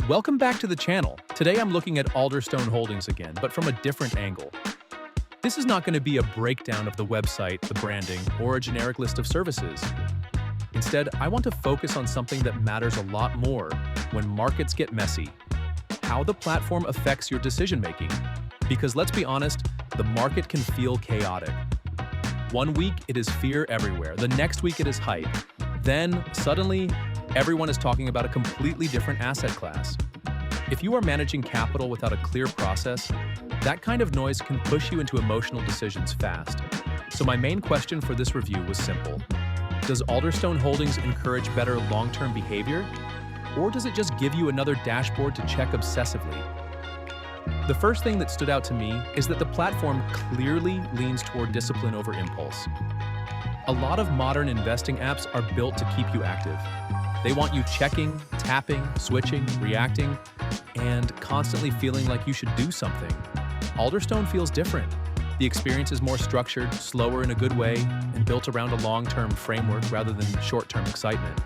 Welcome back to the channel. Today I'm looking at Alderstone Holdings again, but from a different angle. This is not going to be a breakdown of the website, the branding, or a generic list of services. Instead, I want to focus on something that matters a lot more when markets get messy. How the platform affects your decision-making. Because let's be honest, the market can feel chaotic. One week it is fear everywhere, the next week it is hype. Then, suddenly, everyone is talking about a completely different asset class. If you are managing capital without a clear process, that kind of noise can push you into emotional decisions fast. So my main question for this review was simple. Does Alderstone Holdings encourage better long-term behavior? Or does it just give you another dashboard to check obsessively? The first thing that stood out to me is that the platform clearly leans toward discipline over impulse. A lot of modern investing apps are built to keep you active. They want you checking, tapping, switching, reacting, and constantly feeling like you should do something. Alderstone feels different. The experience is more structured, slower in a good way, and built around a long-term framework rather than short-term excitement.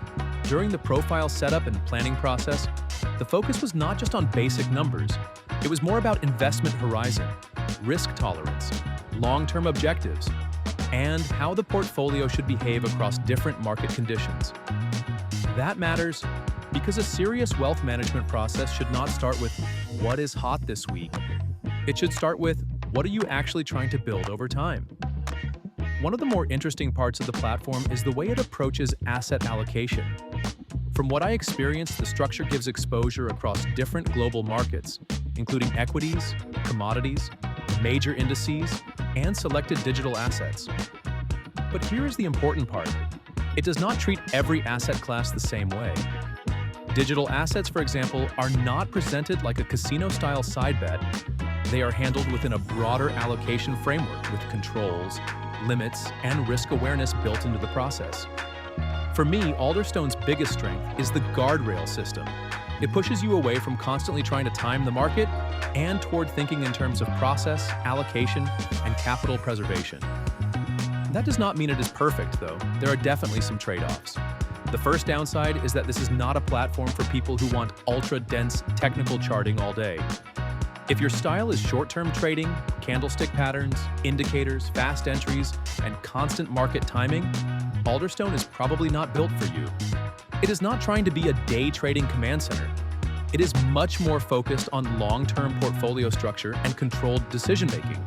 During the profile setup and planning process, the focus was not just on basic numbers. It was more about investment horizon, risk tolerance, long-term objectives, and how the portfolio should behave across different market conditions. That matters because a serious wealth management process should not start with what is hot this week. It should start with what are you actually trying to build over time. One of the more interesting parts of the platform is the way it approaches asset allocation. From what I experienced, the structure gives exposure across different global markets, including equities, commodities, major indices, and selected digital assets. But here is the important part. It does not treat every asset class the same way. Digital assets, for example, are not presented like a casino-style side bet. They are handled within a broader allocation framework with controls, limits, and risk awareness built into the process. For me, Alderstone's biggest strength is the guardrail system. It pushes you away from constantly trying to time the market and toward thinking in terms of process, allocation, and capital preservation. That does not mean it is perfect, though. There are definitely some trade-offs. The first downside is that this is not a platform for people who want ultra-dense technical charting all day. If your style is short-term trading, candlestick patterns, indicators, fast entries, and constant market timing, Alderstone is probably not built for you. It is not trying to be a day trading command center. It is much more focused on long-term portfolio structure and controlled decision-making.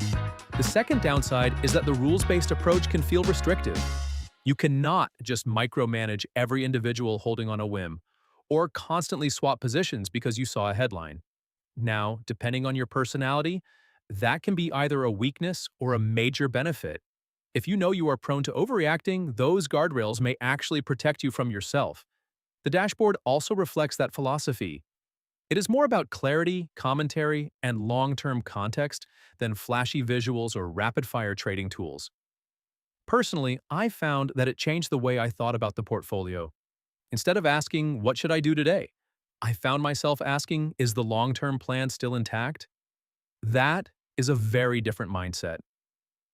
The second downside is that the rules-based approach can feel restrictive. You cannot just micromanage every individual holding on a whim, or constantly swap positions because you saw a headline. Now, depending on your personality, that can be either a weakness or a major benefit. If you know you are prone to overreacting, those guardrails may actually protect you from yourself. The dashboard also reflects that philosophy. It is more about clarity, commentary, and long-term context than flashy visuals or rapid-fire trading tools. Personally, I found that it changed the way I thought about the portfolio. Instead of asking, what should I do today? I found myself asking, is the long-term plan still intact? That is a very different mindset.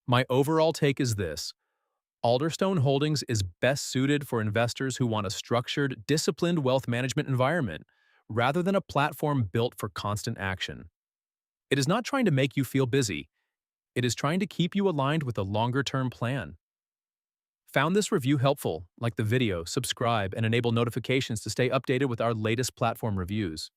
My overall take is this. Alderstone Holdings is best suited for investors who want a structured, disciplined wealth management environment, rather than a platform built for constant action. It is not trying to make you feel busy. It is trying to keep you aligned with a longer-term plan. Found this review helpful? Like the video, subscribe, and enable notifications to stay updated with our latest platform reviews.